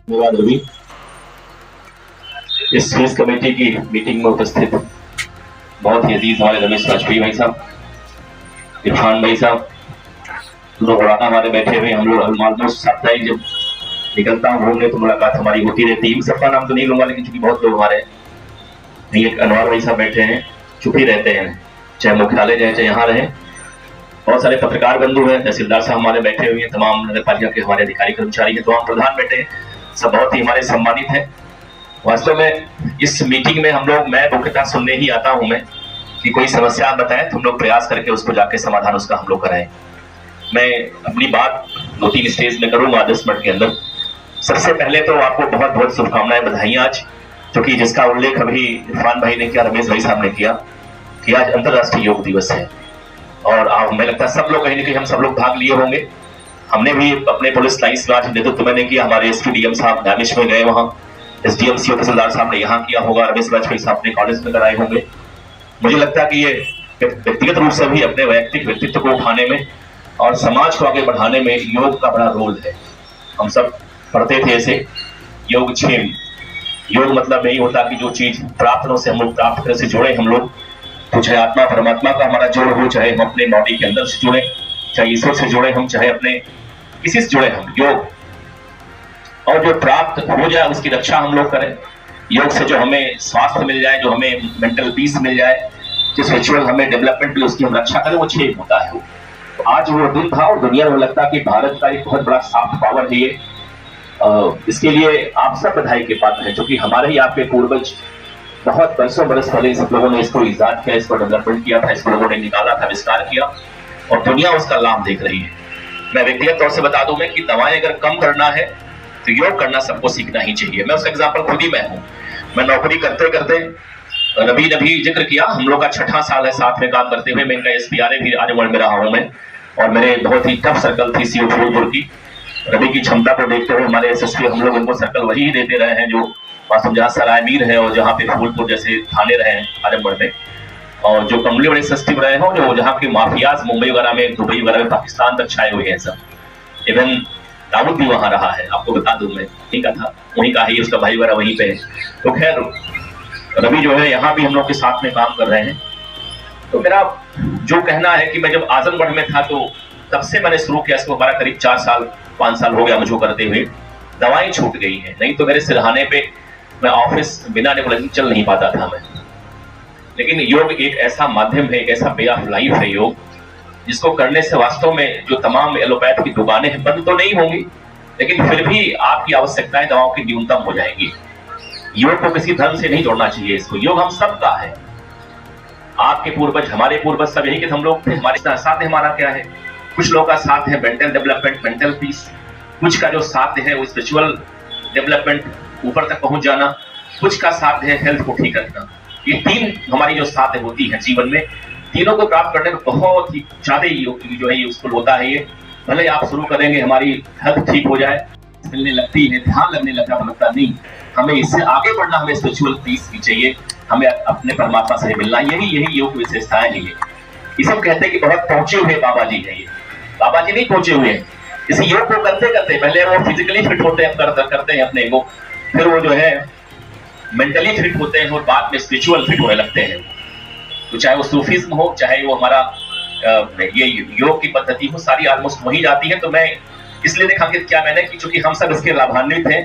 धन्यवाद रवि। इस quiz committee की मीटिंग में उपस्थित बहुत ही अजीज हमारे रमेश वाजपेयी भाई साहब, इरफान भाई साहब, लोग हमारे बैठे हुए, हम लोग ऑलमोस्ट साप्ताहिक जब निकलता हूँ घूमने तो मुलाकात हमारी होती रहती है। सबका नाम तो नहीं लूंगा, लेकिन चूंकि बहुत लोग हमारे नहीं, एक अनवर भाई साहब बैठे हैं, चुप ही रहते हैं, चाहे मुख्यालय जाए चाहे यहाँ रहे। बहुत सारे पत्रकार बंधु हैं, तहसीलदार साहब हमारे बैठे हुए हैं, तमाम नगर पालिका के हमारे अधिकारी कर्मचारी हैं, तमाम प्रधान बैठे हैं, सब बहुत ही हमारे सम्मानित हैं। वास्तव में इस मीटिंग में हम लोग, मैं मुख्यतः सुनने ही आता हूं मैं कि कोई समस्या आप बताएं तो हम लोग प्रयास करके उसको जाके समाधान उसका हम लोग कराएं। मैं अपनी बात 2-3 स्टेज में करूंगा 10 मिनट के अंदर। सबसे पहले तो आपको बहुत बहुत शुभकामनाएं, बधाइयां आज, क्योंकि जिसका उल्लेख अभी इरफान भाई ने किया, रमेश भाई साहब ने किया कि आज अंतर्राष्ट्रीय योग दिवस है। और हमें लगता है सब लोग कहीं ना कहीं हम सब लोग भाग लिए होंगे। हमने भी अपने पुलिस लाइन्स में आज नेतृत्व मैंने किया, हमारे एसपीडीएम साहब दानिश में गए, वहाँ एसडीएम सीओ तहसीलदार साहब ने यहाँ किया होगा, रमेश वाजपेयी साहब ने कॉलेज में कराए होंगे। मुझे लगता है कि ये व्यक्तिगत रूप से भी अपने वैयक्तिक व्यक्तित्व को उठाने में और समाज को आगे बढ़ाने में योग का बड़ा रोल है। हम सब पढ़ते थे ऐसे योग क्षेम। योग मतलब यही होता कि जो चीज प्रार्थना से हम लोग प्राप्त करने से जुड़े हम लोग, तो चाहे आत्मा परमात्मा का हमारा जोड़ हो, चाहे हम अपने बॉडी के अंदर से जुड़े, चाहे ईश्वर से जुड़े हम, चाहे अपने किसी से जुड़े हम, योग और जो प्राप्त हो जाए उसकी रक्षा हम लोग करें। योग से जो हमें स्वास्थ्य मिल जाए, जो हमें मेंटल पीस मिल जाए, जो स्पिरिचुअल हमें डेवलपमेंट मिले, उसकी हम रक्षा करें, वो क्षेम होता है। तो आज वो दिन था और दुनिया में लगता है कि भारत का एक बहुत बड़ा सॉफ्ट पावर है ये। इसके लिए आप सब बधाई के पात्र हैं, क्योंकि हमारे ही आपके पूर्वज बहुत बरस पहले सब लोगों ने इसको इजाद किया, इसको डेवलपमेंट किया था, इसको लोगों ने निकाला था, विस्तार किया और दुनिया उसका लाभ देख रही है। मैं व्यक्तिगत तौर से बता दूं मैं कि दवाएं अगर कम करना है तो योग करना सबको सीखना ही चाहिए। मैं उसका एग्जाम्पल खुद ही मैं हूँ। मैं नौकरी करते करते रवि ने भी जिक्र किया, हम लोग का 6ठा साल है साथ में काम करते हुए। मैं इनका SPRA भी आज में रहा हूँ मैं, और मेरे बहुत ही टफ सर्कल थी CO फूलपुर की। रवि की क्षमता को देखते हुए हमारे SSP हम लोग उनको सर्कल वही देते रहे हैं जो वास्तव जहाँ सरायमीर है और जहाँ पे फूलपुर जैसे थाने रहे हैं आजमगढ़ में, और जो कमली बड़े सस्ती रहे हो, जो जहाँ के माफियाज मुंबई वगैरह में, दुबई वगैरह में, पाकिस्तान तक छाए हुए हैं सब। इवन दाऊद भी वहां रहा है, आपको बता दूं मैं, वहीं का था, वहीं का ही, उसका भाई वगैरह वहीं पे है। तो खैर रवि जो है यहाँ भी हम लोग के साथ में काम कर रहे हैं। तो मेरा जो कहना है कि मैं जब आजमगढ़ में था तो तब से मैंने शुरू किया इसको, हमारा करीब 4-5 साल हो गया मुझको करते हुए। दवाएं छूट गई है, नहीं तो मेरे सिरहाने पे मैं ऑफिस बिना नेबुलाइजर चल नहीं पाता था मैं। लेकिन योग एक ऐसा माध्यम है, एक ऐसा वे ऑफ लाइफ है योग, जिसको करने से वास्तव में जो तमाम एलोपैथ की दुकानें हैं बंद तो नहीं होंगी, लेकिन फिर भी आपकी आवश्यकताएं दवाओं की न्यूनतम हो जाएगी। योग को किसी धर्म से नहीं जोड़ना चाहिए, इसको योग हम सब का है। आपके पूर्वज, हमारे पूर्वज सब यही कि हम लोग थे, हमारे साथ हमारा क्या है, कुछ लोगों का साथ है मेंटल डेवलपमेंट, मेंटल पीस, कुछ का जो साथ है वो स्पिरिचुअल डेवलपमेंट, ऊपर तक पहुंच जाना, कुछ का साथ है हेल्थ को ठीक रखना। ये 3 हमारी जो साथ होती है जीवन में, तीनों को प्राप्त करने में बहुत ही ज्यादा जो है यूजफुल होता है ये। भले आप शुरू करेंगे, हमारी हेल्थ ठीक हो जाए, मिलने लगती है, ध्यान लगने लगता नहीं, हमें इससे आगे बढ़ना, हमें स्पिरिचुअल पीस भी चाहिए, हमें अपने परमात्मा से मिलना, यही योग की विशेषताएं है। ये सब कहते हैं कि बहुत पहुंचे हुए बाबा जी है, ये बाबा जी नहीं पहुंचे हुए हैं। इस योग को करते करते पहले वो फिजिकली फिट होते हैं, करते हैं अपने को, फिर वो जो है मेंटली फिट होते हैं और बाद में स्पिरिचुअल फिट होने लगते हैं। तो चाहे वो सूफीज्म हो, चाहे वो हमारा ये योग की पद्धति हो, सारी ऑलमोस्ट वही जाती है। तो मैं इसलिए रेखांकित किया मैंने कि चूंकि हम सब इसके लाभान्वित हैं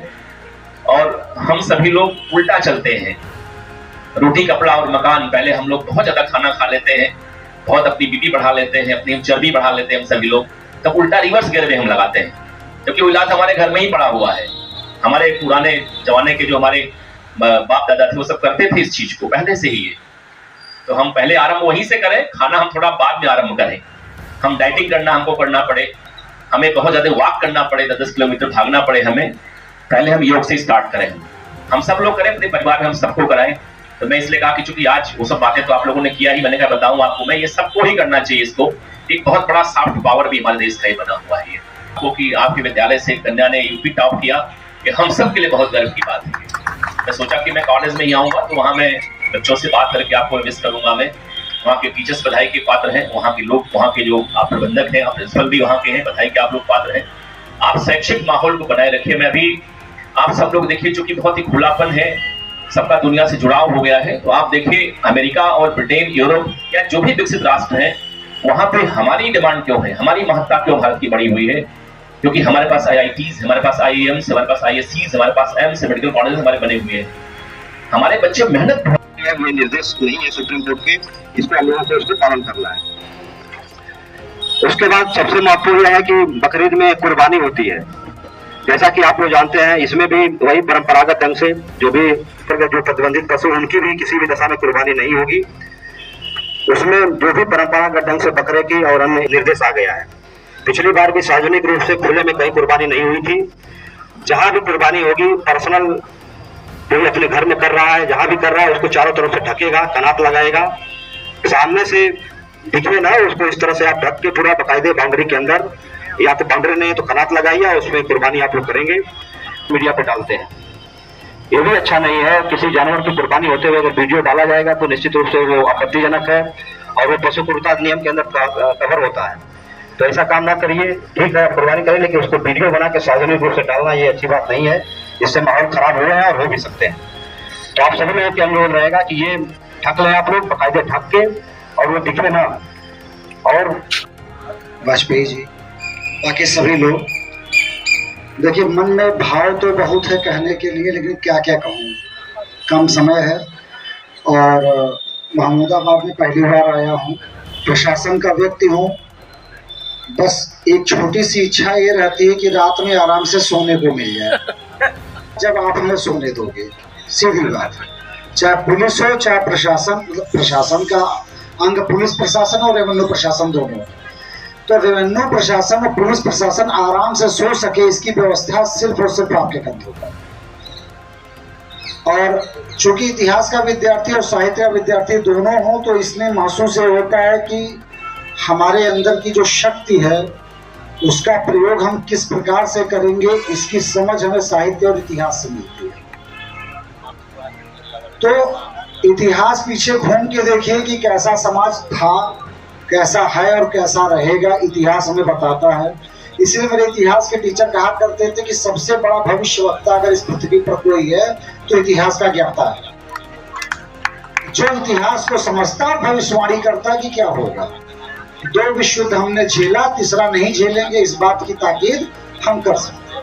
और हम सभी लोग उल्टा चलते हैं। रोटी कपड़ा और मकान, पहले हम लोग बहुत ज्यादा खाना खा लेते हैं, बहुत अपनी बीपी बढ़ा लेते हैं, अपनी चर्बी बढ़ा लेते हैं हम सभी लोग, तब उल्टा रिवर्स गियर में हम लगाते हैं, क्योंकि वो इलाज हमारे घर में ही पड़ा हुआ है। हमारे पुराने जमाने के जो हमारे बाप दादा थे वो सब करते थे इस चीज को पहले से ही है। तो हम पहले आरंभ वहीं से करें, खाना हम थोड़ा बाद में आरंभ करें। हम डाइटिंग करना हमको करना पड़े, हमें बहुत ज्यादा वॉक करना पड़े, 10 किलोमीटर भागना पड़े, हमें पहले हम योग से स्टार्ट करें। हम सब लोग करें, अपने परिवार में हम सबको कराएं। तो मैं इसलिए कहा कि चूंकि आज वो सब बातें तो आप लोगों ने किया ही, मैंने कहा बताऊं आपको मैं, ये सबको ही करना चाहिए। इसको एक बहुत बड़ा सॉफ्ट पावर भी हमारे देश का ही बना हुआ है। क्योंकि आपके विद्यालय से कन्या ने यूपी टॉप किया, ये हम सब के लिए बहुत गर्व की बात है। मैं सोचा कि मैं कॉलेज में ही आऊंगा तो वहां मैं बच्चों से बात करके आपको मिस करूंगा। मैं वहाँ के टीचर्स बधाई के पात्र हैं, वहाँ के लोग, वहाँ के जो आप प्रबंधक हैं, आप प्रिंसिपल भी वहाँ के हैं, बधाई के आप लोग पात्र हैं। आप शैक्षिक माहौल को बनाए रखिए। मैं अभी आप सब लोग देखिए, जो कि बहुत ही खुलापन है, सबका दुनिया से जुड़ाव हो गया है। तो आप देखिए अमेरिका और ब्रिटेन, यूरोप या जो भी विकसित राष्ट्र हैं, वहां पे हमारी डिमांड क्यों है, हमारी महत्ता क्यों भारत की बढ़ी हुई है? क्योंकि हमारे पास IITs, हमारे पास IIMs, हमारे पास ISCs, हमारे पास एम्स, मेडिकल कॉलेज हमारे बने हुए हैं। हमारे बच्चे मेहनत, ये निर्देश नहीं है सुप्रीम कोर्ट के, इसको हम लोगों को उसको पालन करना है। उसके बाद सबसे महत्वपूर्ण है कि बकरीद में कुर्बानी होती है। जैसा कि आप लोग जानते हैं, इसमें भी वही परंपरागत ढंग से जो प्रतिबंधित पशु, उनकी भी किसी भी दशा में कुर्बानी नहीं होगी। उसमें जो भी परंपरागत ढंग से बकरे की और अन्य निर्देश आ गया है। पिछली बार भी सार्वजनिक रूप से खुले में कहीं कुर्बानी नहीं हुई थी। जहां भी कुर्बानी होगी, पर्सनल कोई अपने घर में कर रहा है, जहां भी कर रहा है उसको चारों तरफ से ढकेगा, कनात लगाएगा, सामने से दिखे ना उसको, इस तरह से आप ढक के पूरा बकायदे बाउंड्री के अंदर, या तो बाउंड्री नहीं है तो कनात लगाइए और उसमें कुर्बानी आप लोग करेंगे। मीडिया पे डालते हैं, ये भी अच्छा नहीं है। किसी जानवर की कुर्बानी होते हुए अगर वीडियो डाला जाएगा तो निश्चित रूप से वो आपत्तिजनक है और वो पशु क्रूरता अधिनियम के अंदर कवर होता है। तो ऐसा काम ना करिए। ठीक है, कुर्बानी करें, लेकिन उसको वीडियो बना के सार्वजनिक रूप से डालना ये अच्छी बात नहीं है। इससे माहौल खराब हो रहे हैं और हो भी सकते हैं। तो आप सभी लोगों के अनुरोध रहेगा कि ये ढक लें आप लोग, बकायदे ढक के, और वो दिखे ना। और वाजपेयी जी, बाकी सभी लोग, देखिए मन में भाव तो बहुत है कहने के लिए, लेकिन क्या क्या कहूँ, कम समय है। और महमूदाबाद में पहली बार आया हूँ, प्रशासन का व्यक्ति हूँ। बस एक छोटी सी इच्छा ये रहती है कि रात में आराम से सोने को मिल जाए, जब आप हमें सोने दोगे। सीधी बात है, चाहे पुलिस हो चाहे प्रशासन, प्रशासन का अंग पुलिस प्रशासन और रेवेन्यू प्रशासन दोनों। तो रेवेन्यू प्रशासन और पुलिस प्रशासन आराम से सो सके, इसकी व्यवस्था सिर्फ और सिर्फ आपके कंधों पर। और चूंकि इतिहास का विद्यार्थी और साहित्य का विद्यार्थी दोनों हो, तो इसमें महसूस ये होता है कि हमारे अंदर की जो शक्ति है उसका प्रयोग हम किस प्रकार से करेंगे, इसकी समझ हमें साहित्य और इतिहास से मिलती है। तो इतिहास पीछे घूम के देखिए कि कैसा समाज था, कैसा है और कैसा रहेगा, इतिहास हमें बताता है। इसलिए मेरे इतिहास के टीचर कहा करते थे कि सबसे बड़ा भविष्यवक्ता अगर इस पृथ्वी पर कोई है तो इतिहास का ज्ञाता है, जो इतिहास को समझता और भविष्यवाणी करता है कि क्या होगा। 2 विश्व युद्ध हमने झेला, तीसरा नहीं झेलेंगे, इस बात की ताकीद हम कर सकते हैं।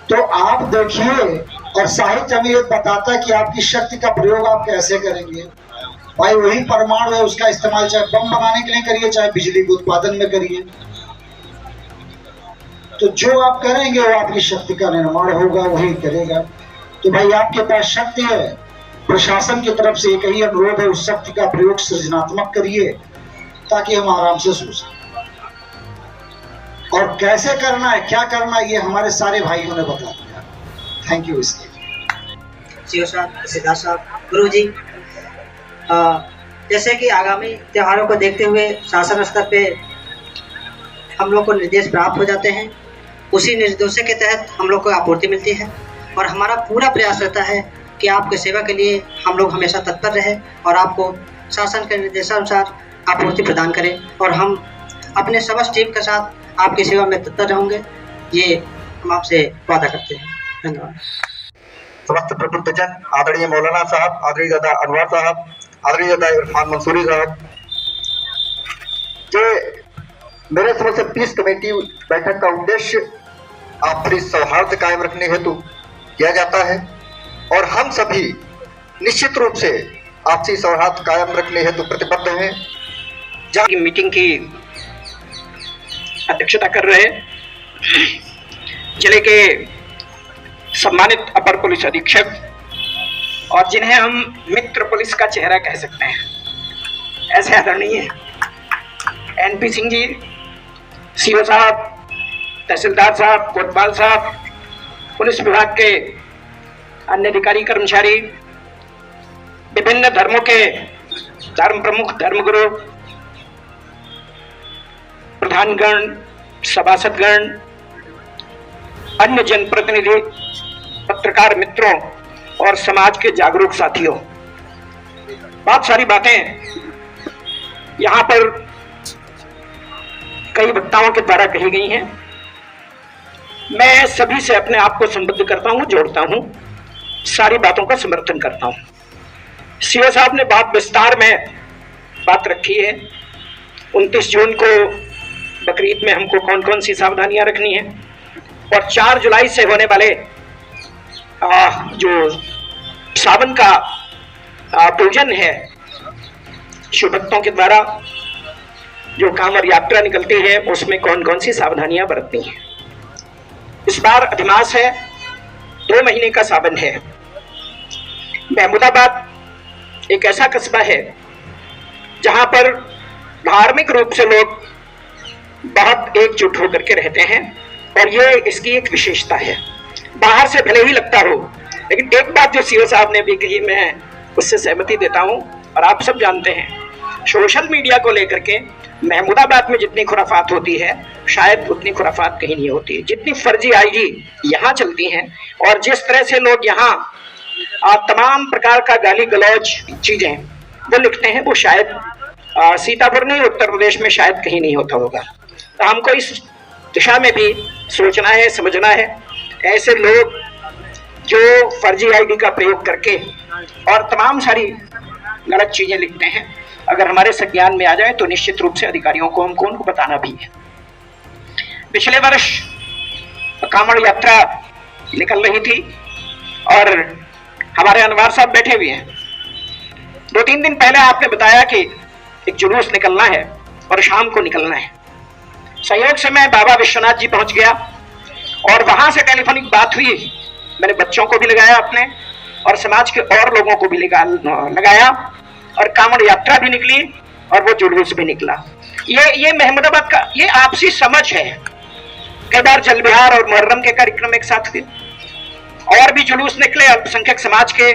तो आप देखिए, और साहित्य हमें ये बताता है कि आपकी शक्ति का प्रयोग आप कैसे करेंगे। भाई वही परमाणु है, उसका इस्तेमाल चाहे बम बनाने के लिए करिए, चाहे बिजली के उत्पादन में करिए। तो जो आप करेंगे वो आपकी शक्ति का निर्माण होगा, वही करेगा। तो भाई आपके पास शक्ति है, प्रशासन की तरफ से एक ही अनुरोध है, उस शक्ति का प्रयोग सृजनात्मक करिए ताकि हम आराम से सो सकें। और कैसे करना है, क्या करना है, ये हमारे सारे भाइयों ने बता दिया। Thank you. इसके सीओ साहब, सिद्धार्थ साहब, गुरु जी, जैसे कि आगामी त्योहारों को देखते हुए शासन स्तर पे हम लोग को निर्देश प्राप्त हो जाते हैं, उसी निर्देशों के तहत हम लोग को आपूर्ति मिलती है और हमारा पूरा प्रयास रहता है कि आपके सेवा के लिए हम लोग हमेशा तत्पर रहे और आपको शासन के निर्देशानुसार आपूर्ति प्रदान करें, और हम अपने समस्त टीम के साथ आपकी सेवा में तत्पर रहेंगे, ये हम आपसे वादा करते हैं। धन्यवाद। समस्त प्रबुद्धजन, आदरणीय मौलाना साहब, आदरणीय दादा अनवर साहब, आदरणीय दादा इरफान मंसूरी साहब, मेरे समझ से पीस कमेटी बैठक का उद्देश्य आपसी सौहार्द कायम रखने हेतु किया जाता है और हम सभी निश्चित रूप से आपसी सौहार्द कायम रखने हेतु प्रतिबद्ध हैं। की मीटिंग की अध्यक्षता कर रहे जिले के सम्मानित अपर पुलिस अधीक्षक और जिन्हें हम मित्र पुलिस का चेहरा कह सकते हैं, ऐसे आदरणीय NP सिंह जी, सीओ साहब, तहसीलदार साहब, कोतवाल साहब, पुलिस विभाग के अन्य अधिकारी कर्मचारी, विभिन्न धर्मों के धर्म प्रमुख, धर्मगुरु, प्रधानगण, सभासदगण, अन्य जनप्रतिनिधि, पत्रकार मित्रों और समाज के जागरूक साथियों, बहुत सारी बातें यहाँ पर कई वक्ताओं के द्वारा कही गई हैं। मैं सभी से अपने आप को संबद्ध करता हूं, जोड़ता हूं, सारी बातों का समर्थन करता हूं। सीओ साहब ने बहुत विस्तार में बात रखी है। 29 जून को बकरीद में हमको कौन कौन सी सावधानियां रखनी है, और 4 जुलाई से होने वाले जो सावन का पूजन है, शिव भक्तों के द्वारा जो कांवड़ यात्रा निकलती है, उसमें कौन कौन सी सावधानियां बरतनी है। इस बार अधिमास है, 2 महीने का सावन है। महमूदाबाद एक ऐसा कस्बा है जहां पर धार्मिक रूप से लोग बहुत एकजुट होकर के रहते हैं, और ये इसकी एक विशेषता है। बाहर से भले ही लगता हो, लेकिन एक बात जो सीओ साहब ने भी कही, मैं उससे सहमति देता हूं, और आप सब जानते हैं सोशल मीडिया को लेकर के महमूदाबाद में जितनी खुराफात होती है, शायद उतनी खुराफात कहीं नहीं होती। जितनी फर्जी आईडी यहाँ चलती हैं, और जिस तरह से लोग यहाँ तमाम प्रकार का गाली गलौज चीजें वो लिखते हैं, वो शायद सीतापुर नहीं, उत्तर प्रदेश में शायद कहीं नहीं होता होगा। तो हमको इस दिशा में भी सोचना है, समझना है। ऐसे लोग जो फर्जी आईडी का प्रयोग करके और तमाम सारी गलत चीजें लिखते हैं, अगर हमारे संज्ञान में आ जाए तो निश्चित रूप से अधिकारियों को हमको उनको बताना भी है। पिछले वर्ष कांवड़ यात्रा निकल रही थी और हमारे अनवार साहब बैठे हुए हैं। 2-3 दिन पहले आपने बताया कि एक जुलूस निकलना है और शाम को निकलना है। संयोग से मैं बाबा विश्वनाथ जी पहुंच गया और वहां से टेलीफोनिक बात हुई। मैंने बच्चों को भी लगाया अपने, और समाज के और लोगों को भी लगाया, और कांवड़ यात्रा भी निकली और वो जुलूस भी निकला। ये महमूदाबाद का ये आपसी समझ है। कई बार जल विहार और मुहर्रम के कार्यक्रम एक साथ हुए, और भी जुलूस निकले अल्पसंख्यक समाज के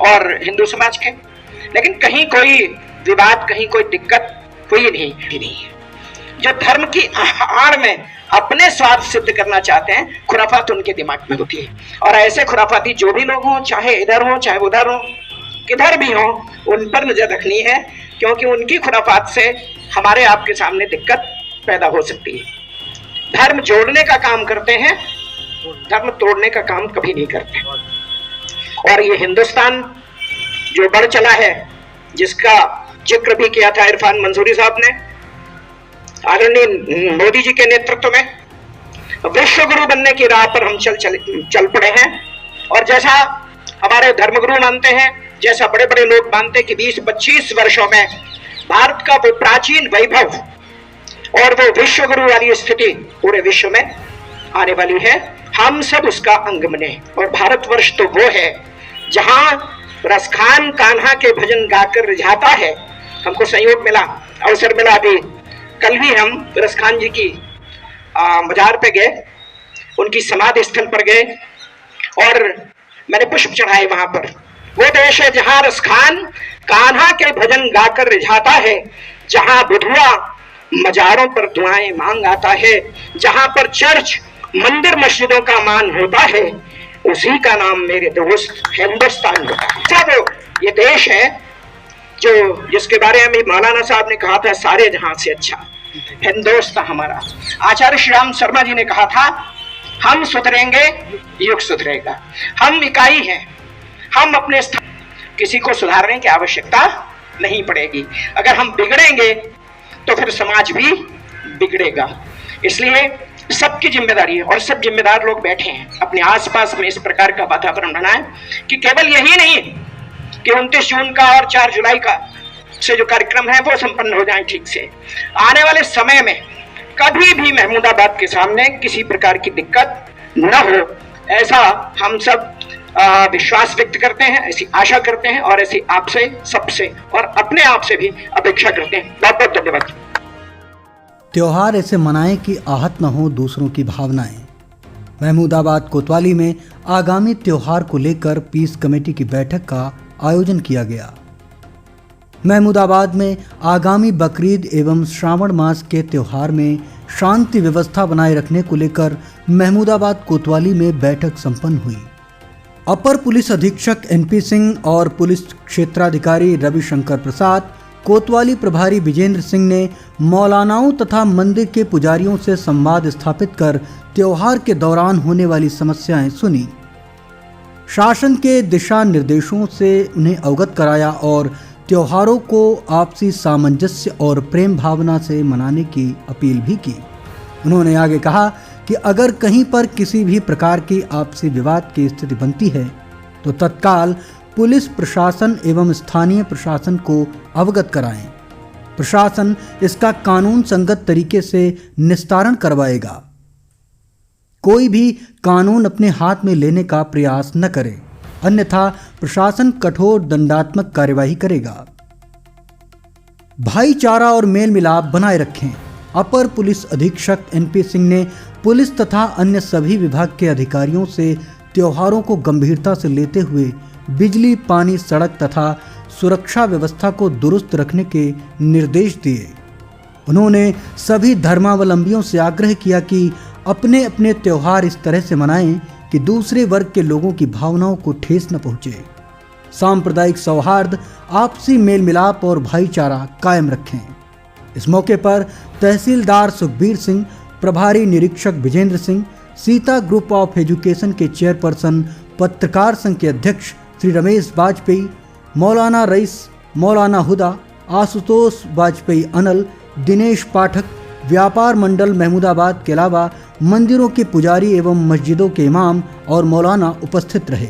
और हिंदू समाज के, लेकिन कहीं कोई विवाद, कहीं कोई दिक्कत हुई नहीं। जो धर्म की आड़ में अपने स्वार्थ सिद्ध करना चाहते हैं, खुराफात उनके दिमाग में होती है। और ऐसे खुराफाती जो भी लोग हों, चाहे इधर हो चाहे उधर हो, किधर भी हो, उन पर नजर रखनी है, क्योंकि उनकी खुराफात से हमारे आपके सामने दिक्कत पैदा हो सकती है। धर्म जोड़ने का काम करते हैं, धर्म तोड़ने का काम कभी नहीं करते। और ये हिंदुस्तान जो बढ़ चला है, जिसका जिक्र भी किया था इरफान मंसूरी साहब ने, आदरणीय मोदी जी के नेतृत्व में विश्व गुरु बनने की राह पर हम चल पड़े हैं। और जैसा हमारे धर्मगुरु मानते हैं, जैसा बड़े बड़े लोग मानते हैं कि 20-25 वर्षों में भारत का वो प्राचीन वैभव और वो विश्व गुरु वाली स्थिति पूरे विश्व में आने वाली है। हम सब उसका अंग बने। और भारतवर्ष तो वो है जहां रसखान कान्हा के भजन गाकर रिझाता है। हमको संयोग मिला, अवसर मिला, अभी कल भी हम रसखान जी की मजार पे गए, उनकी समाधि स्थल पर गए और मैंने पुष्प चढ़ाए वहां पर। वो देश है जहां रसखान कान्हा के भजन गाकर रिझाता है, जहां बुधुआ मजारों पर दुआएं मांग आता है, जहां पर चर्च मंदिर मस्जिदों का मान होता है, उसी का नाम मेरे दोस्त हिंदुस्तान होता है। सब ये देश है जो जिसके बारे में मौलाना साहब ने कहा था, सारे जहां से अच्छा हिंदुस्तान हमारा। आचार्य श्री राम शर्मा जी ने कहा था, हम सुधरेंगे युग सुधरेगा। हम इकाई हैं, हम अपने स्थान, किसी को सुधारने की आवश्यकता नहीं पड़ेगी। अगर हम बिगड़ेंगे तो फिर समाज भी बिगड़ेगा। इसलिए सबकी जिम्मेदारी है, और सब जिम्मेदार लोग बैठे हैं अपने आसपास में इस प्रकार का वातावरण बनाएं कि केवल यही नहीं कि 29 जून का और 4 जुलाई का से जो कार्यक्रम है वो संपन्न हो जाए ठीक से। आने वाले समय में कभी भी महमूदाबाद के सामने किसी प्रकार की दिक्कत न हो, ऐसा हम सब विश्वास व्यक्त करते हैं, ऐसी आशा करते हैं, और ऐसी आपसे, सबसे और अपने आप से भी अपेक्षा करते हैं। बहुत बहुत धन्यवाद। त्योहार ऐसे मनाएं कि आहत न हो दूसरों की भावनाएं। महमूदाबाद कोतवाली में आगामी त्योहार को लेकर पीस कमेटी की बैठक का आयोजन किया गया। महमूदाबाद में आगामी बकरीद एवं श्रावण मास के त्योहार में शांति व्यवस्था बनाए रखने को लेकर महमूदाबाद कोतवाली में बैठक संपन्न हुई। अपर पुलिस अधीक्षक NP सिंह और पुलिस क्षेत्राधिकारी रविशंकर प्रसाद, कोतवाली प्रभारी विजेंद्र सिंह ने मौलानाओं तथा मंदिर के पुजारियों से संवाद स्थापित कर त्योहार के दौरान होने वाली समस्याएं सुनी, शासन के दिशा निर्देशों से उन्हें अवगत कराया और त्योहारों को आपसी सामंजस्य और प्रेम भावना से मनाने की अपील भी की। उन्होंने आगे कहा कि अगर कहीं पर किसी भी प्रकार की आपसी विवाद की स्थिति बनती है तो तत्काल पुलिस प्रशासन एवं स्थानीय प्रशासन को अवगत कराएं। प्रशासन इसका कानून संगत तरीके से निस्तारण करवाएगा। कोई भी कानून अपने हाथ में लेने का प्रयास न करे, अन्यथा प्रशासन कठोर दंडात्मक कार्यवाही करेगा। भाईचारा और मेल मिलाप बनाए रखें। अपर पुलिस अधीक्षक एनपी सिंह ने पुलिस तथा अन्य सभी विभाग के अधिकारियों से त्योहारों को गंभीरता से लेते हुए बिजली, पानी, सड़क तथा सुरक्षा व्यवस्था को दुरुस्त रखने के निर्देश दिए। उन्होंने सभी धर्मावलंबियों से आग्रह किया कि अपने अपने त्योहार इस तरह से मनाएं कि दूसरे वर्ग के लोगों की भावनाओं को ठेस न पहुंचे। सांप्रदायिक सौहार्द, आपसी मेल मिलाप और भाईचारा कायम रखें। इस मौके पर तहसीलदार सुखबीर सिंह, प्रभारी निरीक्षक Vijendra Singh, Sita group of education के चेयरपर्सन, पत्रकार संघ के अध्यक्ष श्री रमेश वाजपेयी, मौलाना रईस, मौलाना हुदा, आशुतोष वाजपेयी अनल, दिनेश पाठक, व्यापार मंडल महमूदाबाद के अलावा मंदिरों के पुजारी एवं मस्जिदों के इमाम और मौलाना उपस्थित रहे।